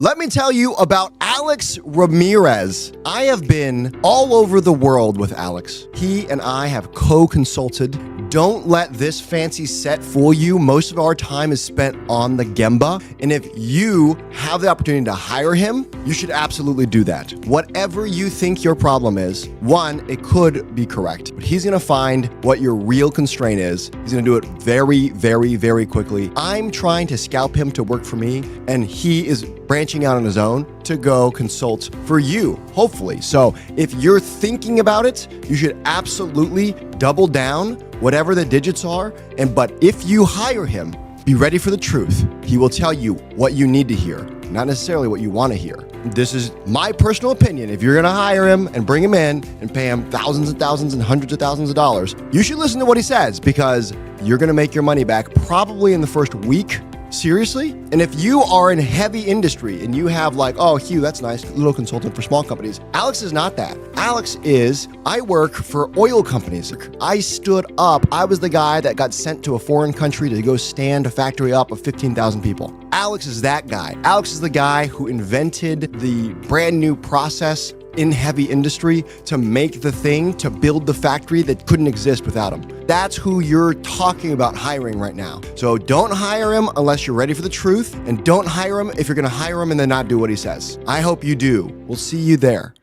Let me tell you about Alex Ramirez. I have been all over the world with Alex. He and I have co-consulted. Don't let this fancy set fool you. Most of our time is spent on the Gemba. And if you have the opportunity to hire him, you should absolutely do that. Whatever you think your problem is, one, it could be correct, but he's gonna find what your real constraint is. He's gonna do it very, very, very quickly. I'm trying to scalp him to work for me, and he is branching out on his own to go consult for you, hopefully. So if you're thinking about it, you should absolutely double down, whatever the digits are. But if you hire him, be ready for the truth. He will tell you what you need to hear, not necessarily what you want to hear. This is my personal opinion. If you're gonna hire him and bring him in and pay him thousands and thousands and hundreds of thousands of dollars, you should listen to what he says, because you're gonna make your money back probably in the first week. Seriously? And if you are in heavy industry and you have like, oh, Hugh, that's nice, little consultant for small companies. Alex is not that. Alex is, I work for oil companies. I stood up. I was the guy that got sent to a foreign country to go stand a factory up of 15,000 people. Alex is that guy. Alex is the guy who invented the brand new process in heavy industry to make the thing, to build the factory that couldn't exist without him. That's who you're talking about hiring right now. So don't hire him unless you're ready for the truth, and don't hire him if you're gonna hire him and then not do what he says. I hope you do. We'll see you there.